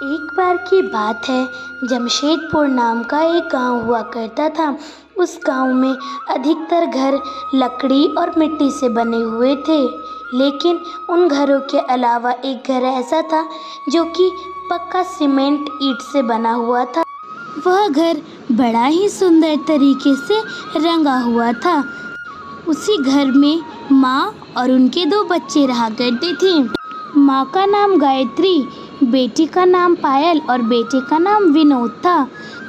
एक बार की बात है। जमशेदपुर नाम का एक गांव हुआ करता था। उस गांव में अधिकतर घर लकड़ी और मिट्टी से बने हुए थे, लेकिन उन घरों के अलावा एक घर ऐसा था जो कि पक्का सीमेंट ईंट से बना हुआ था। वह घर बड़ा ही सुंदर तरीके से रंगा हुआ था। उसी घर में माँ और उनके दो बच्चे रहा करते थे। माँ का नाम गायत्री, बेटी का नाम पायल और बेटे का नाम विनोद था।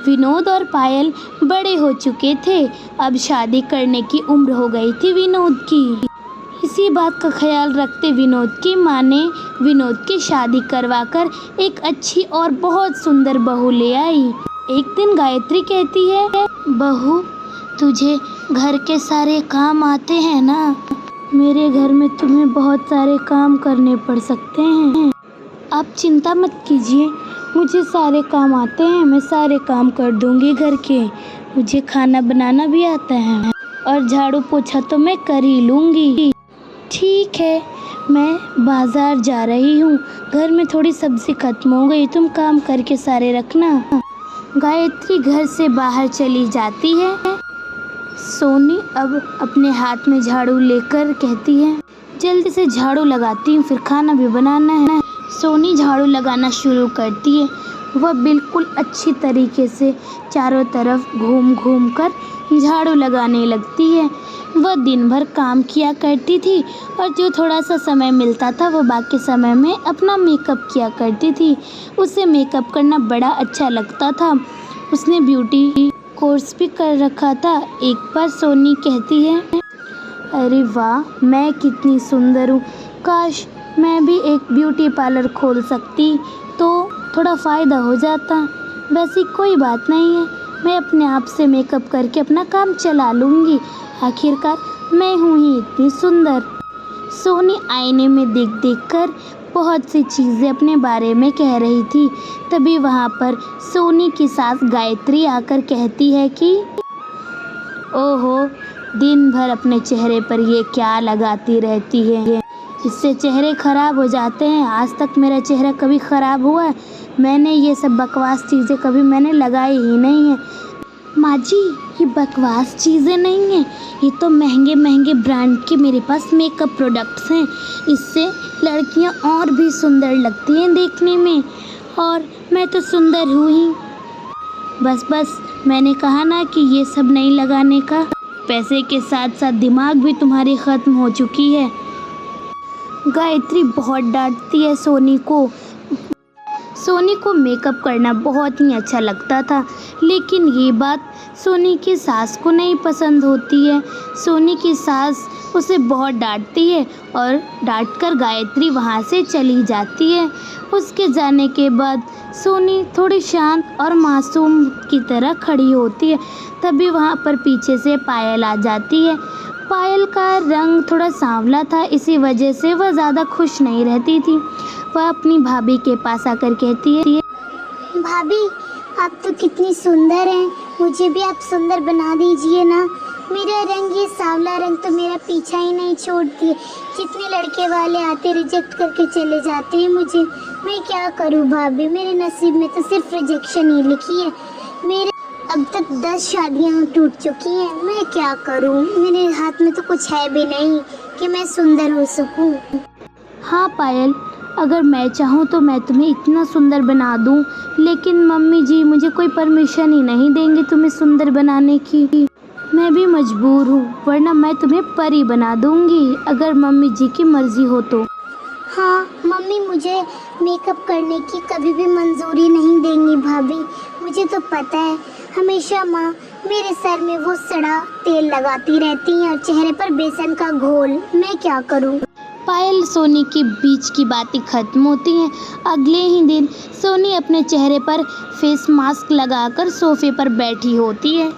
विनोद और पायल बड़े हो चुके थे। अब शादी करने की उम्र हो गई थी विनोद की। इसी बात का ख्याल रखते विनोद की माँ ने विनोद की शादी करवाकर एक अच्छी और बहुत सुंदर बहू ले आई। एक दिन गायत्री कहती है, बहू, तुझे घर के सारे काम आते हैं ना? मेरे घर में तुम्हें बहुत सारे काम करने पड़ सकते हैं। आप चिंता मत कीजिए, मुझे सारे काम आते हैं, मैं सारे काम कर दूंगी घर के। मुझे खाना बनाना भी आता है और झाड़ू पोछा तो मैं कर ही लूँगी। ठीक है, मैं बाज़ार जा रही हूँ, घर में थोड़ी सब्ज़ी खत्म हो गई, तुम काम करके सारे रखना। गायत्री घर से बाहर चली जाती है। सोनी अब अपने हाथ में झाड़ू लेकर कहती है, जल्दी से झाड़ू लगाती हूँ, फिर खाना भी बनाना है। सोनी झाड़ू लगाना शुरू करती है। वह बिल्कुल अच्छी तरीके से चारों तरफ घूम घूम कर झाड़ू लगाने लगती है। वह दिन भर काम किया करती थी और जो थोड़ा सा समय मिलता था वो बाकी समय में अपना मेकअप किया करती थी। उसे मेकअप करना बड़ा अच्छा लगता था। उसने ब्यूटी कोर्स भी कर रखा था। एक बार सोनी कहती है, अरे वाह, मैं कितनी सुंदर हूँ, काश मैं भी एक ब्यूटी पार्लर खोल सकती तो थोड़ा फ़ायदा हो जाता। वैसे कोई बात नहीं है, मैं अपने आप से मेकअप करके अपना काम चला लूँगी, आखिरकार मैं हूँ ही इतनी सुंदर। सोनी आईने में देख देख कर बहुत सी चीज़ें अपने बारे में कह रही थी। तभी वहाँ पर सोनी की सास गायत्री आकर कहती है कि ओहो, दिन भर अपने चेहरे पर ये क्या लगाती रहती है, इससे चेहरे ख़राब हो जाते हैं। आज तक मेरा चेहरा कभी ख़राब हुआ है? मैंने ये सब बकवास चीज़ें कभी मैंने लगाई ही नहीं है। माँ जी, ये बकवास चीज़ें नहीं हैं, ये तो महंगे महंगे ब्रांड के मेरे पास मेकअप प्रोडक्ट्स हैं। इससे लड़कियाँ और भी सुंदर लगती हैं देखने में, और मैं तो सुंदर हूँ ही। बस मैंने कहा ना कि ये सब नहीं लगाने का। पैसे के साथ साथ दिमाग भी तुम्हारी ख़त्म हो चुकी है। गायत्री बहुत डांटती है सोनी को। सोनी को मेकअप करना बहुत ही अच्छा लगता था, लेकिन ये बात सोनी की सास को नहीं पसंद होती है। सोनी की सास उसे बहुत डांटती है और डांटकर गायत्री वहाँ से चली जाती है। उसके जाने के बाद सोनी थोड़ी शांत और मासूम की तरह खड़ी होती है। तभी वहाँ पर पीछे से पायल आ जाती है। पायल का रंग थोड़ा सांवला था, इसी वजह से वह ज़्यादा खुश नहीं रहती थी। वह अपनी भाभी के पास आकर कहती है, भाभी, आप तो कितनी सुंदर हैं, मुझे भी आप सुंदर बना दीजिए ना। मेरा रंग, ये सांवला रंग तो मेरा पीछा ही नहीं छोड़ती है। जितने लड़के वाले आते रिजेक्ट करके चले जाते हैं मुझे। मैं क्या करूं भाभी, मेरे नसीब में तो सिर्फ रिजेक्शन ही लिखी है। मेरे अब तक 10 शादियां टूट चुकी हैं, मैं क्या करूं? मेरे हाथ में तो कुछ है भी नहीं कि मैं सुंदर हो सकूं। हाँ पायल, अगर मैं चाहूँ तो मैं तुम्हें इतना सुंदर बना दूँ, लेकिन मम्मी जी मुझे कोई परमिशन ही नहीं देंगे तुम्हें सुंदर बनाने की। मैं भी मजबूर हूँ, वरना मैं तुम्हें परी बना दूँगी अगर मम्मी जी की मर्ज़ी हो तो। हाँ, मम्मी मुझे मेकअप करने की कभी भी मंजूरी नहीं देंगी भाभी। मुझे तो पता है, हमेशा माँ मेरे सर में वो सड़ा तेल लगाती रहती हैं और चेहरे पर बेसन का घोल। मैं क्या करूँ? पायल सोनी के बीच की बातें खत्म होती हैं। अगले ही दिन सोनी अपने चेहरे पर फेस मास्क लगाकर सोफे पर बैठी होती है।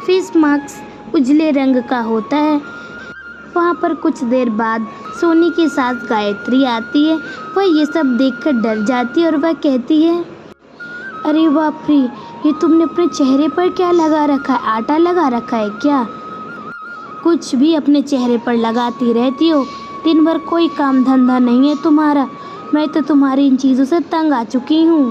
फेस मास्क उजले रंग का होता है। वहाँ पर कुछ देर बाद सोनी की सास गायत्री आती है। वह ये सब देखकर डर जाती है और वह कहती है, अरे बाप रे, ये तुमने अपने चेहरे पर क्या लगा रखा है? आटा लगा रखा है क्या? कुछ भी अपने चेहरे पर लगाती रहती हो, दिन भर कोई काम धंधा नहीं है तुम्हारा। मैं तो तुम्हारी इन चीज़ों से तंग आ चुकी हूँ।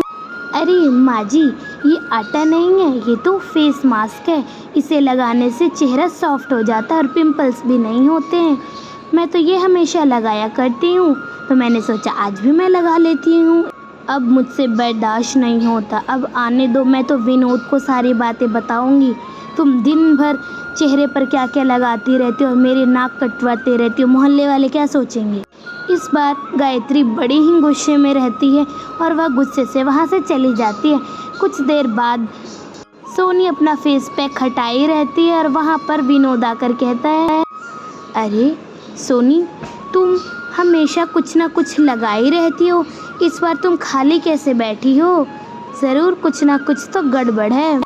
अरे माँ जी, ये आटा नहीं है, ये तो फेस मास्क है। इसे लगाने से चेहरा सॉफ्ट हो जाता है और पिंपल्स भी नहीं होते हैं। मैं तो ये हमेशा लगाया करती हूँ, तो मैंने सोचा आज भी मैं लगा लेती हूँ। अब मुझसे बर्दाश्त नहीं होता, अब आने दो, मैं तो विनोद को सारी बातें बताऊंगी। तुम दिन भर चेहरे पर क्या क्या लगाती रहती हो और मेरी नाक कटवाते रहती हो, मोहल्ले वाले क्या सोचेंगे। इस बार गायत्री बड़ी ही गुस्से में रहती है और वह गुस्से से वहाँ से चली जाती है। कुछ देर बाद सोनी अपना फेस पैक हटाई रहती है और वहाँ पर विनोद आकर कहता है, अरे सोनी, तुम हमेशा कुछ ना कुछ लगाई रहती हो, इस बार तुम खाली कैसे बैठी हो? ज़रूर कुछ ना कुछ तो गड़बड़ है।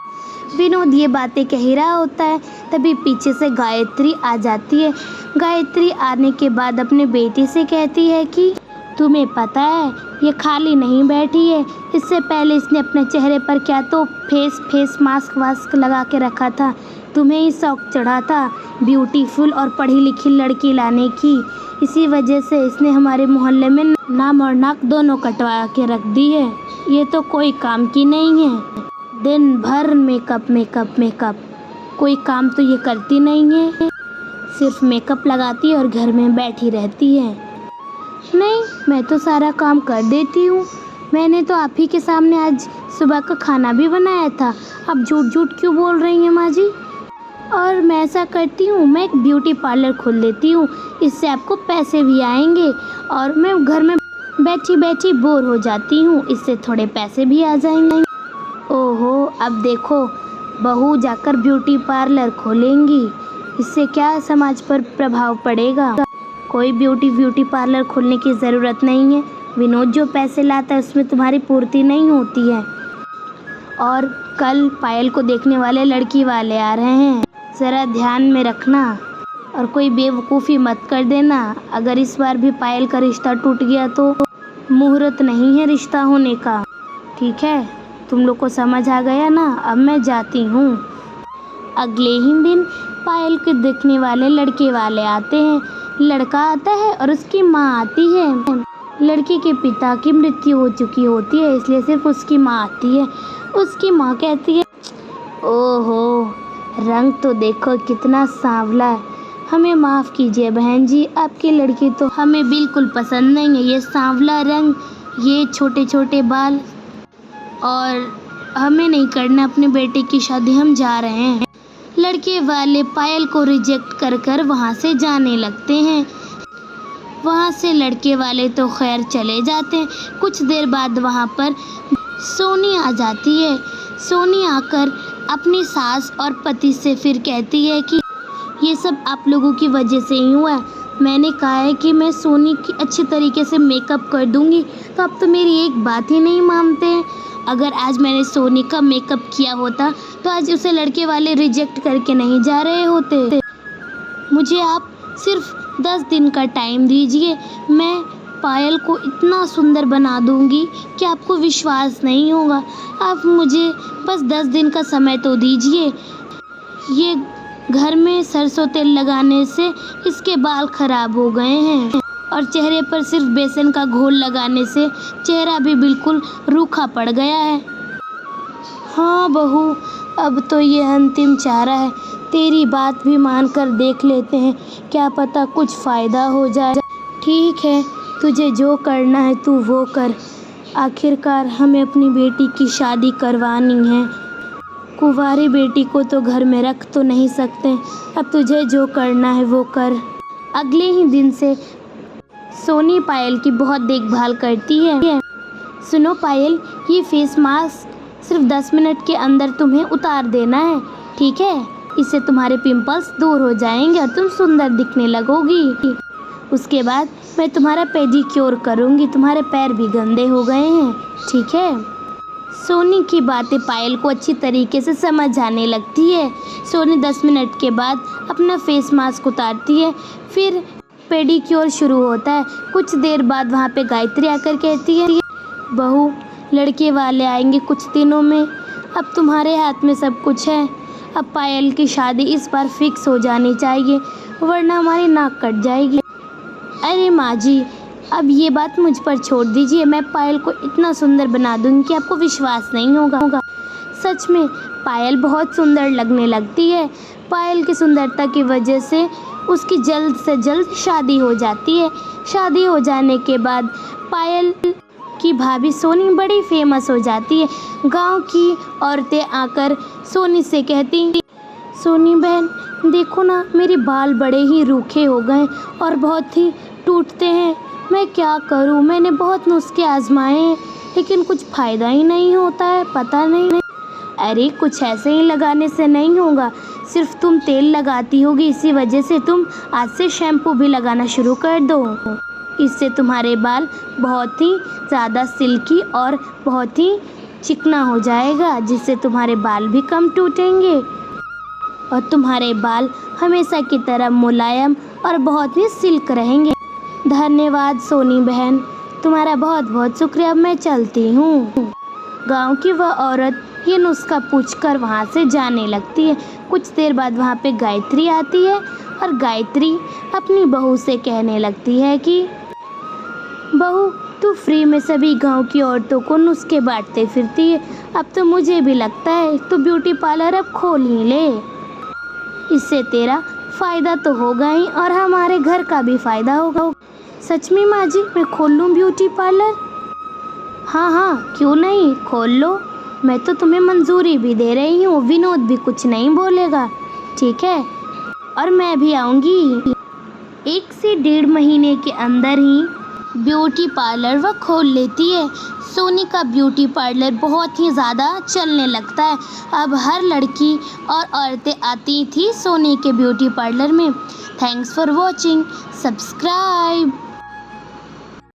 विनोद ये बातें कह ही रहा होता है, तभी पीछे से गायत्री आ जाती है। गायत्री आने के बाद अपने बेटे से कहती है कि तुम्हें पता है ये खाली नहीं बैठी है, इससे पहले इसने अपने चेहरे पर क्या तो फेस मास्क लगा के रखा था। तुम्हें ही शौक चढ़ा था ब्यूटीफुल और पढ़ी लिखी लड़की लाने की, इसी वजह से इसने हमारे मोहल्ले में नाम और नाक दोनों कटवा के रख दी है। ये तो कोई काम की नहीं है, दिन भर मेकअप, कोई काम तो ये करती नहीं है, सिर्फ मेकअप लगाती है और घर में बैठी रहती है। नहीं, मैं तो सारा काम कर देती हूँ। मैंने तो आप ही के सामने आज सुबह का खाना भी बनाया था। आप झूठ क्यों बोल रही हैं माँ जी? और मैं ऐसा करती हूँ, मैं एक ब्यूटी पार्लर खोल लेती हूँ, इससे आपको पैसे भी आएंगे और मैं घर में बैठी बोर हो जाती हूँ, इससे थोड़े पैसे भी आ जाएंगे। ओहो, अब देखो बहू जाकर ब्यूटी पार्लर खोलेंगी, इससे क्या समाज पर प्रभाव पड़ेगा। कोई ब्यूटी पार्लर खोलने की ज़रूरत नहीं है। विनोद जो पैसे लाता है उसमें तुम्हारी पूर्ति नहीं होती है। और कल पायल को देखने वाले लड़की वाले आ रहे हैं, ज़रा ध्यान में रखना और कोई बेवकूफ़ी मत कर देना। अगर इस बार भी पायल का रिश्ता टूट गया तो मुहूर्त नहीं है रिश्ता होने का, ठीक है? तुम लोग को समझ आ गया ना? अब मैं जाती हूँ। अगले ही दिन पायल को देखने वाले लड़के वाले आते हैं। लड़का आता है और उसकी माँ आती है। लड़के के पिता की मृत्यु हो चुकी होती है, इसलिए सिर्फ उसकी माँ आती है। उसकी माँ कहती है, ओहो, रंग तो देखो कितना सांवला है। हमें माफ़ कीजिए बहन जी, आपकी लड़की तो हमें बिल्कुल पसंद नहीं है। ये सांवला रंग, ये छोटे छोटे बाल, और हमें नहीं करना अपने बेटे की शादी, हम जा रहे हैं। लड़के वाले पायल को रिजेक्ट कर वहाँ से जाने लगते हैं। वहाँ से लड़के वाले तो खैर चले जाते हैं। कुछ देर बाद वहाँ पर सोनी आ जाती है। सोनी आकर अपनी सास और पति से फिर कहती है कि ये सब आप लोगों की वजह से ही हुआ है। मैंने कहा है कि मैं सोनी की अच्छी तरीके से मेकअप कर दूंगी, तो अब तो मेरी एक बात ही नहीं मानते हैं। अगर आज मैंने सोनी का मेकअप किया होता तो आज उसे लड़के वाले रिजेक्ट करके नहीं जा रहे होते। मुझे आप सिर्फ 10 दिन का टाइम दीजिए, मैं पायल को इतना सुंदर बना दूंगी कि आपको विश्वास नहीं होगा। आप मुझे बस 10 दिन का समय तो दीजिए। ये घर में सरसों तेल लगाने से इसके बाल खराब हो गए हैं और चेहरे पर सिर्फ बेसन का घोल लगाने से चेहरा भी बिल्कुल रूखा पड़ गया है। हाँ बहू, अब तो ये अंतिम चारा है, तेरी बात भी मान कर देख लेते हैं, क्या पता कुछ फ़ायदा हो जाए। ठीक है, तुझे जो करना है तू वो कर। आखिरकार हमें अपनी बेटी की शादी करवानी है। कुंवारी बेटी को तो घर में रख तो नहीं सकते। अब तुझे जो करना है वो कर। अगले ही दिन से सोनी पायल की बहुत देखभाल करती है। सुनो पायल, ये फेस मास्क सिर्फ 10 मिनट के अंदर तुम्हें उतार देना है, ठीक है? इससे तुम्हारे पिंपल्स दूर हो जाएंगे और तुम सुंदर दिखने लगोगी। उसके बाद मैं तुम्हारा पेडिक्योर करूँगी, तुम्हारे पैर भी गंदे हो गए हैं, ठीक है? सोनी की बातें पायल को अच्छी तरीके से समझ आने लगती है। सोनी 10 मिनट के बाद अपना फेस मास्क उतारती है, फिर पेडिक्योर शुरू होता है। कुछ देर बाद वहाँ पे गायत्री आकर कहती है, बहू लड़के वाले आएंगे कुछ दिनों में, अब तुम्हारे हाथ में सब कुछ है। अब पायल की शादी इस बार फिक्स हो जानी चाहिए, वरना हमारी नाक कट जाएगी। अरे माँ जी, अब ये बात मुझ पर छोड़ दीजिए, मैं पायल को इतना सुंदर बना दूंगी कि आपको विश्वास नहीं होगा। सच में पायल बहुत सुंदर लगने लगती है। पायल की सुंदरता की वजह से उसकी जल्द से जल्द शादी हो जाती है। शादी हो जाने के बाद पायल की भाभी सोनी बड़ी फेमस हो जाती है। गांव की औरतें आकर सोनी से कहती, सोनी बहन देखो ना, मेरे बाल बड़े ही रूखे हो गए और बहुत ही टूटते हैं। मैं क्या करूं? मैंने बहुत नुस्खे आजमाए हैं लेकिन कुछ फ़ायदा ही नहीं होता है, पता नहीं। अरे कुछ ऐसे ही लगाने से नहीं होगा, सिर्फ तुम तेल लगाती होगी, इसी वजह से तुम आज से शैम्पू भी लगाना शुरू कर दो। इससे तुम्हारे बाल बहुत ही ज़्यादा सिल्की और बहुत ही चिकना हो जाएगा, जिससे तुम्हारे बाल भी कम टूटेंगे और तुम्हारे बाल हमेशा की तरह मुलायम और बहुत ही सिल्क रहेंगे। धन्यवाद सोनी बहन, तुम्हारा बहुत बहुत शुक्रिया। मैं चलती हूँ। गांव की वह औरत ये नुस्खा पूछकर वहाँ से जाने लगती है। कुछ देर बाद वहाँ पे गायत्री आती है और गायत्री अपनी बहू से कहने लगती है कि बहू, तू फ्री में सभी गांव की औरतों को नुस्खे बांटते फिरती है। अब तो मुझे भी लगता है तू ब्यूटी पार्लर अब खोल ही ले। इससे तेरा फ़ायदा तो होगा ही और हमारे घर का भी फ़ायदा होगा। सच में माँ जी, मैं खोल लूँ ब्यूटी पार्लर? हाँ हाँ, क्यों नहीं, खोल लो। मैं तो तुम्हें मंजूरी भी दे रही हूँ। विनोद भी कुछ नहीं बोलेगा, ठीक है? और मैं भी आऊँगी। 1 से 1.5 महीने के अंदर ही ब्यूटी पार्लर वह खोल लेती है। सोनी का ब्यूटी पार्लर बहुत ही ज़्यादा चलने लगता है। अब हर लड़की और औरतें आती थी सोनी के ब्यूटी पार्लर में। Thanks for watching, subscribe.